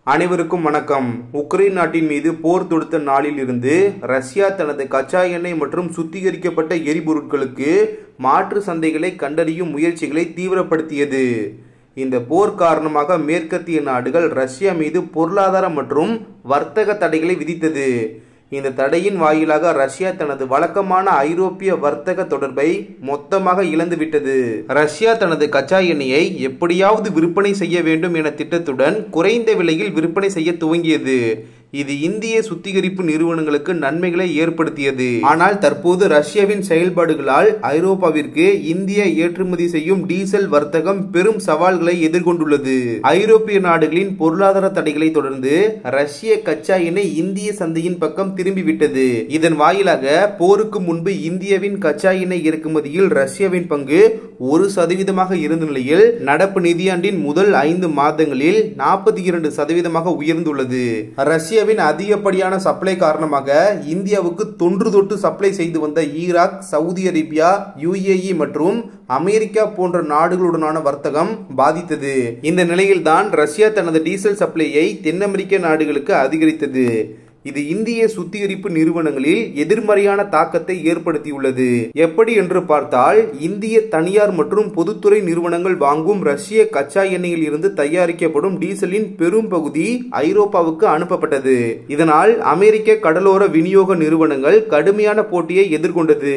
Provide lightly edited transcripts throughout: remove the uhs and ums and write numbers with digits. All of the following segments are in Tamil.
அனைவருக்கும் வணக்கம். உக்ரைன் நாட்டின் மீது போர் தொடுத்த நாளில் இருந்து ரஷ்யா தனது கச்சா எண்ணெய் மற்றும் சுத்திகரிக்கப்பட்ட எரிபொருட்களுக்கு மாற்று சந்தைகளை கண்டறியும் முயற்சிகளை தீவிரப்படுத்தியது. இந்த போர் காரணமாக மேற்கத்திய நாடுகள் ரஷ்யா மீது பொருளாதார மற்றும் வர்த்தக தடைகளை விதித்தது. இந்த தடையின் வாயிலாக ரஷ்யா தனது வழக்கமான ஐரோப்பிய வர்த்தக தொடர்பை மொத்தமாக இழந்துவிட்டது. ரஷ்யா தனது கச்சா எண்ணெயை எப்படியாவது விற்பனை செய்ய வேண்டும் என திட்டத்துடன் குறைந்த விலையில் விற்பனை செய்ய துவங்கியது. இது இந்திய சுத்திகரிப்பு நிறுவனங்களுக்கு நன்மைகளை ஏற்படுத்தியது. ஆனால் தற்போது ரஷ்யாவின் செயல்பாடுகளால் ஐரோப்பாவிற்கு இந்தியா ஏற்றுமதி செய்யும் டீசல் வர்த்தகம் பெரும் சவால்களை எதிர்கொண்டுள்ளது. ஐரோப்பிய நாடுகளின் பொருளாதார தடைகளை தொடர்ந்து ரஷ்ய கச்சா எண்ணெய் இந்திய சந்தையின் பக்கம் திரும்பிவிட்டது. இதன் வாயிலாக போருக்கு முன்பு இந்தியாவின் கச்சா எண்ணெய் இறக்குமதியில் ரஷ்யாவின் பங்கு 1% இருந்த நிலையில் நடப்பு நிதியாண்டின் முதல் 5 மாதங்களில் 42% உயர்ந்துள்ளது. ரஷ்யாவின் அதிகப்படியான சப்ளை காரணமாக இந்தியாவுக்கு தொன்று சப்ளை செய்து வந்த ஈராக், சவுதி அரேபியா, UAE மற்றும் அமெரிக்கா போன்ற நாடுகளுடனான வர்த்தகம் பாதித்தது. இந்த நிலையில்தான் ரஷ்யா தனது டீசல் சப்ளையை தென் அமெரிக்க நாடுகளுக்கு அதிகரித்தது. இது இந்திய சுத்திகரிப்பு நிறுவனங்களில் எதிர்மறையான தாக்கத்தை ஏற்படுத்தியுள்ளது. எப்படி என்று பார்த்தால், இந்திய தனியார் மற்றும் பொதுத்துறை நிறுவனங்கள் வாங்கும் ரஷ்ய கச்சா எண்ணெயில் இருந்து தயாரிக்கப்படும் டீசலின் பெரும் பகுதி ஐரோப்பாவுக்கு அனுப்பப்பட்டது. இதனால் அமெரிக்க கடலோர விநியோக நிறுவனங்கள் கடுமையான போட்டியை எதிர்கொண்டது.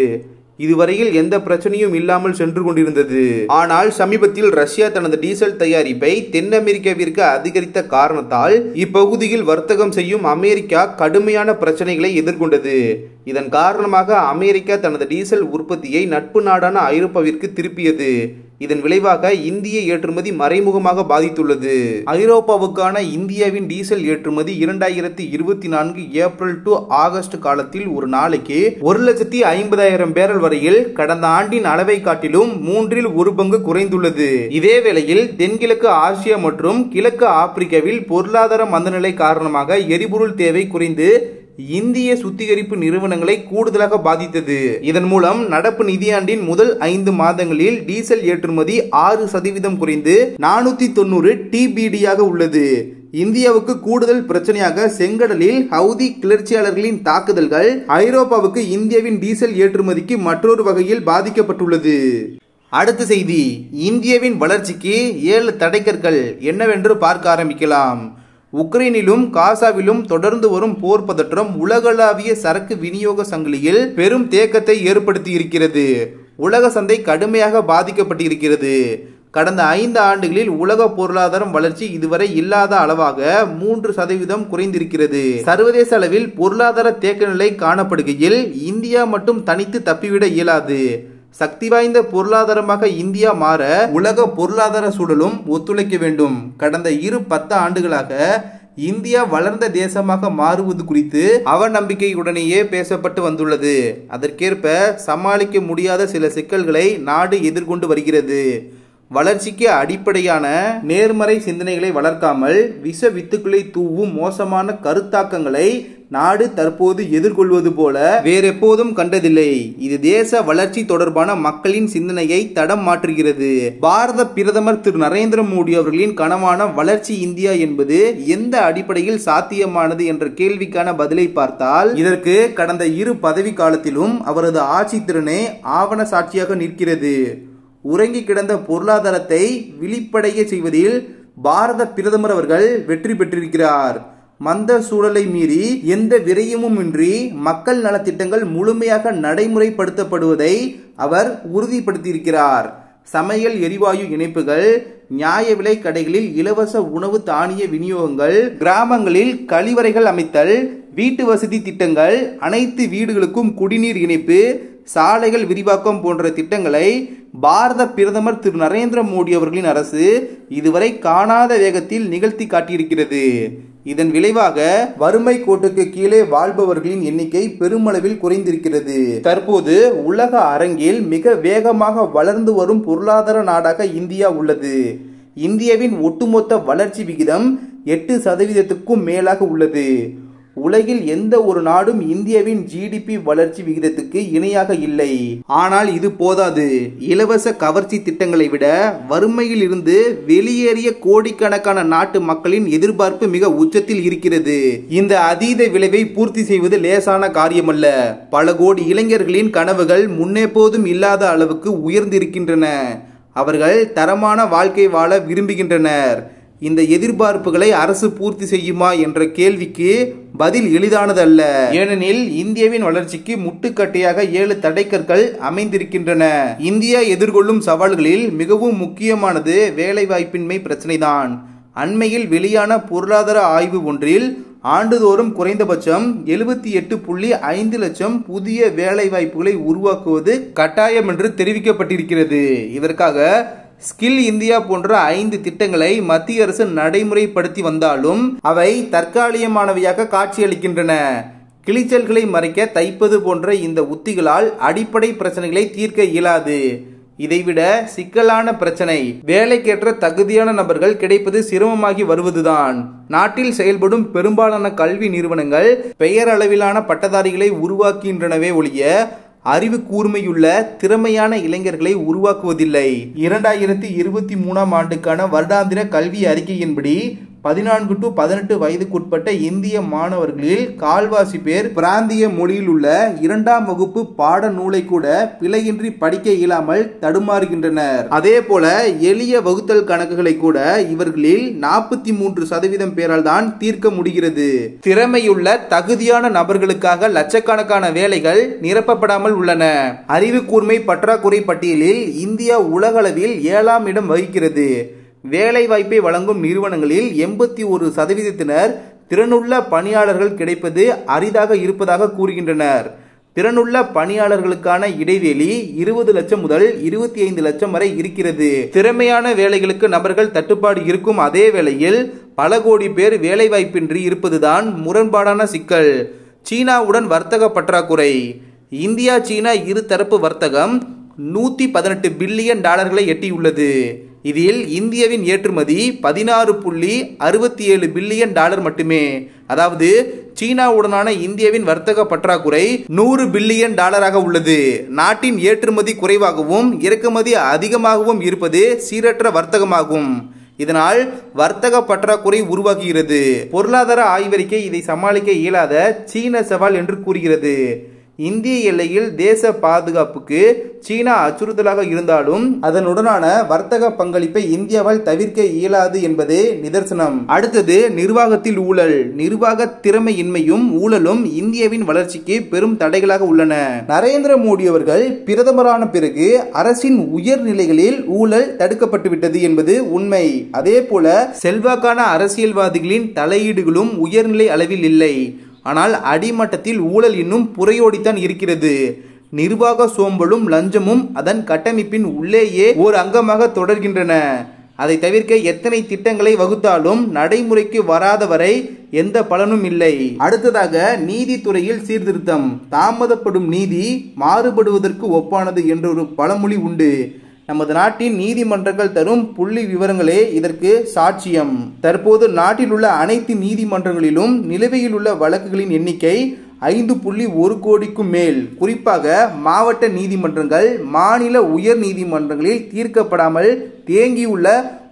இதுவரையில் எந்த பிரச்சனையும் இல்லாமல் சென்று கொண்டிருந்தது. ஆனால் சமீபத்தில் ரஷ்யா தனது டீசல் தயாரிப்பை தென் அமெரிக்காவிற்கு அதிகரித்த காரணத்தால் இப்பகுதியில் வர்த்தகம் செய்யும் அமெரிக்கா கடுமையான பிரச்சனைகளை எதிர்கொண்டது. இதன் காரணமாக அமெரிக்கா தனது டீசல் உற்பத்தியை நட்பு நாடான ஐரோப்பாவிற்கு திருப்பியது. இதன் விளைவாக இந்திய ஏற்றுமதி மறைமுகமாக பாதித்துள்ளது. ஐரோப்பாவுக்கான இந்தியாவின் டீசல் ஏற்றுமதி 2024 ஏப்ரல் டு ஆகஸ்ட் காலத்தில் ஒரு நாளைக்கு 1,50,000 பேரல் வரையில் கடந்த ஆண்டின் அளவை காட்டிலும் 1/3 பங்கு குறைந்துள்ளது. இதேவேளையில் தென்கிழக்கு ஆசியா மற்றும் கிழக்கு ஆப்பிரிக்காவில் பொருளாதார மந்தநிலை காரணமாக எரிபொருள் தேவை குறைந்து இந்திய சுத்திகரிப்பு நிறுவனங்களை கூடுதலாக பாதித்தது. இதன் மூலம் நடப்பு நிதியாண்டின் முதல் 5 மாதங்களில் டீசல் ஏற்றுமதி 6% குறைந்து 490 TBD உள்ளது. இந்தியாவுக்கு கூடுதல் பிரச்சனையாக செங்கடலில் ஹவுதி கிளர்ச்சியாளர்களின் தாக்குதல்கள் ஐரோப்பாவுக்கு இந்தியாவின் டீசல் ஏற்றுமதிக்கு மற்றொரு வகையில் பாதிக்கப்பட்டுள்ளது. அடுத்த செய்தி, இந்தியாவின் வளர்ச்சிக்கு 7 தடைக்கற்கள் என்னவென்று பார்க்க ஆரம்பிக்கலாம். உக்ரைனிலும் காசாவிலும் தொடர்ந்து வரும் போர் பதற்றம் உலகளாவிய சரக்கு விநியோக சங்கிலியில் பெரும் தேக்கத்தை ஏற்படுத்தி இருக்கிறது. உலக சந்தை கடுமையாக பாதிக்கப்பட்டிருக்கிறது. கடந்த 5 ஆண்டுகளில் உலக பொருளாதாரம் வளர்ச்சி இதுவரை இல்லாத அளவாக 3% குறைந்திருக்கிறது. சர்வதேச அளவில் பொருளாதார தேக்க நிலை காணப்படுகையில் இந்தியா மட்டும் தனித்து தப்பிவிட இயலாது. சக்தி வாய்ந்த பொருளாதாரமாக இந்தியா மாற உலக பொருளாதார சூழலும் ஒத்துழைக்க வேண்டும். கடந்த 10 ஆண்டுகளாக இந்தியா வளர்ந்த தேசமாக மாறுவது குறித்து அவநம்பிக்கையுடனேயே பேசப்பட்டு வந்துள்ளது. அதற்கேற்ப சமாளிக்க முடியாத சில சிக்கல்களை நாடு எதிர்கொண்டு வருகிறது. வளர்ச்சிக்கு அடிப்படையான நேர்மறை சிந்தனைகளை வளர்க்காமல் விஷ வித்துக்களை தூவும் மோசமான கருத்தாக்கங்களை நாடு தற்போது எதிர்கொள்வது போல வேறெப்போதும் கண்டதில்லை. இது தேச வளர்ச்சி தொடர்பான மக்களின் சிந்தனையை தடம் மாற்றுகிறது. பாரத பிரதமர் திரு நரேந்திர மோடி அவர்களின் கனவான வளர்ச்சி இந்தியா என்பது எந்த அடிப்படையில் சாத்தியமானது என்ற கேள்விக்கான பதிலை பார்த்தால், இதற்கு கடந்த 2 பதவி காலத்திலும் அவரது ஆட்சி திறனே ஆவண சாட்சியாக நிற்கிறது. உறங்கி கிடந்த பொருளாதாரத்தை விழிப்படைய செய்வதில் பாரத பிரதமர் அவர்கள் வெற்றி பெற்றிருக்கிறார். மந்த சூழலை மீறி எந்த விரயமும் இன்றி மக்கள் நலத்திட்டங்கள் முழுமையாக நடைமுறைப்படுத்தப்படுவதை அவர் உறுதிப்படுத்தியிருக்கிறார். சமையல் எரிவாயு இணைப்புகள், நியாய விலை கடைகளில் இலவச உணவு தானிய விநியோகங்கள், கிராமங்களில் கழிவறைகள் அமைத்தல், வீட்டு வசதி திட்டங்கள், அனைத்து வீடுகளுக்கும் குடிநீர் இணைப்பு, சாலைகள் விரிவாக்கம் போன்ற திட்டங்களை பாரத பிரதமர் திரு நரேந்திர மோடி அவர்களின் அரசு இதுவரை காணாத வேகத்தில் நிகழ்த்தி காட்டியிருக்கிறது. இதன் விளைவாக வறுமை கோட்டுக்கு கீழே வாழ்பவர்களின் எண்ணிக்கை பெருமளவில் குறைந்திருக்கிறது. தற்போது உலக அரங்கில் மிக வேகமாக வளர்ந்து வரும் பொருளாதார நாடாக இந்தியா உள்ளது. இந்தியாவின் ஒட்டுமொத்த வளர்ச்சி விகிதம் 8%க்கும் மேலாக உள்ளது. உலகில் எந்த ஒரு நாடும் இந்தியாவின் ஜிடிபி வளர்ச்சி விகிதத்துக்கு இணையாக இல்லை. ஆனால் இது போதாது. இலவச கவர்ச்சி திட்டங்களை விட வறுமையில் இருந்து வெளியேறிய கோடிக்கணக்கான நாட்டு மக்களின் எதிர்பார்ப்பு மிக உச்சத்தில் இருக்கிறது. இந்த அதீத விளைவை பூர்த்தி செய்வது லேசான காரியமல்ல. பல கோடி இளைஞர்களின் கனவுகள் முன்னெப்போதும் இல்லாத அளவுக்கு உயர்ந்திருக்கின்றன. அவர்கள் தரமான வாழ்க்கை வாழ விரும்புகின்றனர். இந்த எதிர்பார்ப்புகளை அரசு பூர்த்தி செய்யுமா என்ற கேள்விக்கு பதில் எளிதானதல்ல. ஏனெனில் இந்தியாவின் வளர்ச்சிக்கு முட்டுக்கட்டையாக 7 தடைக்கற்கள் அமைந்திருக்கின்றன. இந்தியா எதிர்கொள்ளும் சவால்களில் மிகவும் முக்கியமானது வேலைவாய்ப்பின்மை பிரச்சனைதான். அண்மையில் வெளியான பொருளாதார ஆய்வு ஒன்றில் ஆண்டுதோறும் குறைந்தபட்சம் 78.5 லட்சம் புதிய வேலைவாய்ப்புகளை உருவாக்குவது கட்டாயம் என்று தெரிவிக்கப்பட்டிருக்கிறது. இதற்காக ஸ்கில் இந்தியா போன்ற 5 திட்டங்களை மத்திய அரசு நடைமுறைப்படுத்தி வந்தாலும் அவை தற்காலிகமானவையாக காட்சியளிக்கின்றன. கிளிச்சல்களை மறைக்க தைப்பது போன்ற இந்த உத்திகளால் அடிப்படை பிரச்சனைகளை தீர்க்க இயலாது. இதைவிட சிக்கலான பிரச்சனை வேலைக்கேற்ற தகுதியான நபர்கள் கிடைப்பது சிரமமாகி வருவதுதான். நாட்டில் செயல்படும் பெரும்பாலான கல்வி நிறுவனங்கள் பெயரளவிலான பட்டதாரிகளை உருவாக்குகின்றனவே ஒழிய அறிவு கூர்மையுள்ள திறமையான இளைஞர்களை உருவாக்குவதில்லை. 2023ஆம் ஆண்டுக்கான வருடாந்திர கல்வி அறிக்கையின்படி 14 to 18 வயதுக்குட்பட்ட இந்திய மாணவர்களில் கால்வாசி பேர் பிராந்திய மொழியில் உள்ள 2ஆம் வகுப்பு பாட நூலை கூட பிழையின்றி படிக்க இயலாமல் தடுமாறுகின்றனர். அதே போல எளிய வகுத்தல் கணக்குகளை கூட இவர்களில் 43% பேரால் தான் தீர்க்க முடிகிறது. திறமையுள்ள தகுதியான நபர்களுக்காக லட்சக்கணக்கான வேலைகள் நிரப்பப்படாமல் உள்ளன. அறிவு கூர்மை பற்றாக்குறை பட்டியலில் இந்தியா உலகளவில் 7ஆம் இடம் வகிக்கிறது. வேலை வாய்ப்பை வழங்கும் நிறுவனங்களில் 81% திறனுள்ள பணியாளர்கள் கிடைப்பது அரிதாக இருப்பதாக கூறுகின்றனர். திறனுள்ள பணியாளர்களுக்கான இடைவெளி 20 லட்சம் முதல் 25 லட்சம் வரை இருக்கிறது. திறமையான வேலைகளுக்கு நபர்கள் தட்டுப்பாடு இருக்கும் அதே வேளையில் பல கோடி பேர் வேலை வாய்ப்பின்றி இருப்பதுதான் முரண்பாடான சிக்கல். சீனாவுடன் வர்த்தக பற்றாக்குறை. இந்தியா சீனா இருதரப்பு வர்த்தகம் $118 பில்லியன் எட்டியுள்ளது. இதில் இந்தியாவின் ஏற்றுமதி $16.67 பில்லியன் மட்டுமே. அதாவது சீனாவுடனான இந்தியாவின் வர்த்தக பற்றாக்குறை $100 பில்லியன் உள்ளது. நாட்டின் ஏற்றுமதி குறைவாகவும் இறக்குமதி அதிகமாகவும் இருப்பது சீரற்ற வர்த்தகமாகும். இதனால் வர்த்தக பற்றாக்குறை உருவாக்குகிறது. பொருளாதார ஆய்வறிக்கை இதை சமாளிக்க இயலாத சீன சவால் என்று கூறுகிறது. இந்திய எல்லையில் தேச பாதுகாப்புக்கு சீனா அச்சுறுத்தலாக இருந்தாலும் அதனுடனான வர்த்தக பங்களிப்பை இந்தியாவால் தவிர்க்க இயலாது என்பதே நிதர்சனம். அடுத்தது நிர்வாகத்தில் ஊழல். நிர்வாக திறமையின்மையும் ஊழலும் இந்தியாவின் வளர்ச்சிக்கு பெரும் தடைகளாக உள்ளன. நரேந்திர மோடி அவர்கள் பிரதமரான பிறகு அரசின் உயர்நிலைகளில் ஊழல் தடுக்கப்பட்டுவிட்டது என்பது உண்மை. அதே போல செல்வாக்கான அரசியல்வாதிகளின் தலையீடுகளும் உயர்நிலை அளவில் இல்லை. ஆனால் அடிமட்டத்தில் ஊழல் இன்னும் புரையோடித்தான் இருக்கிறது. நிர்வாக சோம்பலும் லஞ்சமும் அதன் கட்டமைப்பின் உள்ளேயே ஓர் அங்கமாக தொடர்கின்றன. அதை தவிர்க்க எத்தனை திட்டங்களை வகுத்தாலும் நடைமுறைக்கு வராத வரை எந்த பலனும் இல்லை. அடுத்ததாக நீதித்துறையில் சீர்திருத்தம். தாமதப்படும் நீதி மாறுபடுவதற்கு ஒப்பானது என்றொரு பழமொழி உண்டு. நமது நாட்டின் நீதிமன்றங்கள் தரும் புள்ளி விவரங்களே இதற்கு சாட்சியம். தற்போது நாட்டில் உள்ள அனைத்து நீதிமன்றங்களிலும் நிலுவையில் உள்ள வழக்குகளின் எண்ணிக்கை 5.1 கோடிக்கும் மேல். குறிப்பாக மாவட்ட நீதிமன்றங்கள் மாநில உயர் நீதிமன்றங்களில் தீர்க்கப்படாமல் தேங்கியுள்ள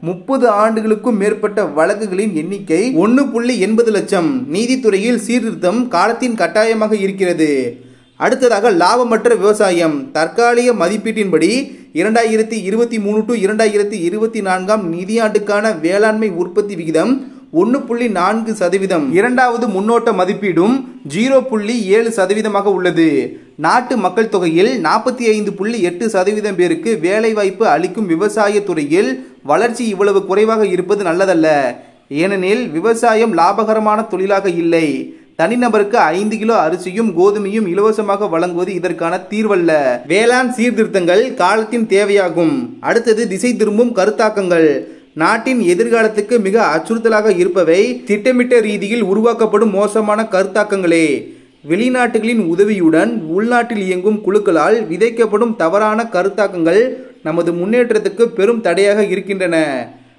30 ஆண்டுகளுக்கும் மேற்பட்ட வழக்குகளின் எண்ணிக்கை 1.80 லட்சம். நீதித்துறையில் சீர்திருத்தம் காலத்தின் கட்டாயமாக இருக்கிறது. அடுத்ததாக லாபமற்ற விவசாயம். தற்காலிக மதிப்பீட்டின்படி 2023 to 2024 நிதியாண்டுக்கான வேளாண்மை உற்பத்தி விகிதம் 1.4%. இரண்டாவது முன்னோட்ட மதிப்பீடும் 0.7% உள்ளது. நாட்டு மக்கள் தொகையில் 45.8% பேருக்கு வேலைவாய்ப்பு அளிக்கும் விவசாய துறையில் வளர்ச்சி இவ்வளவு குறைவாக இருப்பது நல்லதல்ல. ஏனெனில் விவசாயம் லாபகரமான தொழிலாக இல்லை. தனிநபருக்கு 5 கிலோ அரிசியும் கோதுமையும் இலவசமாக வழங்குவது இதற்கான தீர்வல்ல. வேளாண் சீர்திருத்தங்கள் காலத்தின் தேவையாகும். அடுத்தது திசை திரும்பும் கருத்தாக்கங்கள். நாட்டின் எதிர்காலத்துக்கு மிக அச்சுறுத்தலாக இருப்பவை திட்டமிட்ட ரீதியில் உருவாக்கப்படும் மோசமான கருத்தாக்கங்களே. வெளிநாட்டுகளின் உதவியுடன் உள்நாட்டில் இயங்கும் குழுக்களால் விதைக்கப்படும் தவறான கருத்தாக்கங்கள் நமது முன்னேற்றத்துக்கு பெரும் தடையாக இருக்கின்றன.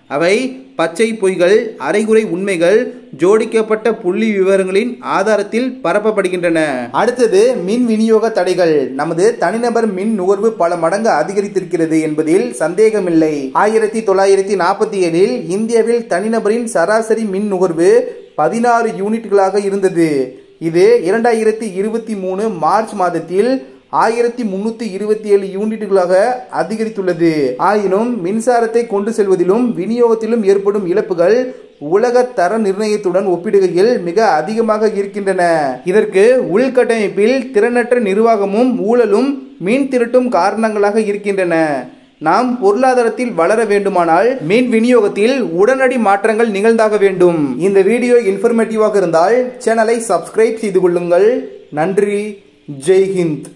அவை பச்சை பொய்கள், அரைகுறை உண்மைகள், ஜோடிக்கப்பட்ட புள்ளி விவரங்களின் ஆதாரத்தில் பரப்பப்படுகின்றன. அடுத்தது மின் விநியோக தடைகள். நமது தனிநபர் மின் நுகர்வு பல மடங்கு அதிகரித்திருக்கிறது என்பதில் சந்தேகமில்லை. 1947 இந்தியாவில் தனிநபரின் சராசரி மின் நுகர்வு 16 யூனிட்களாக இருந்தது. இது 2023 மார்ச் மாதத்தில் 1327 யூனிட்டுகளாக அதிகரித்துள்ளது. ஆயினும் மின்சாரத்தை கொண்டு செல்வதிலும் விநியோகத்திலும் ஏற்படும் இழப்புகள் உலக தர நிர்ணயத்துடன் ஒப்பிடுகையில் மிக அதிகமாக இருக்கின்றன. இதற்கு உள்கட்டமைப்பில் திறனற்ற நிர்வாகமும் ஊழலும் மின் திருட்டும் காரணங்களாக இருக்கின்றன. நாம் பொருளாதாரத்தில் வளர வேண்டுமானால் மின் விநியோகத்தில் உடனடி மாற்றங்கள் நிகழ்ந்தாக வேண்டும். இந்த வீடியோ இன்ஃபர்மேட்டிவாக இருந்தால் சேனலை சப்ஸ்கிரைப் செய்து கொள்ளுங்கள். நன்றி. ஜெய் ஹிந்த்.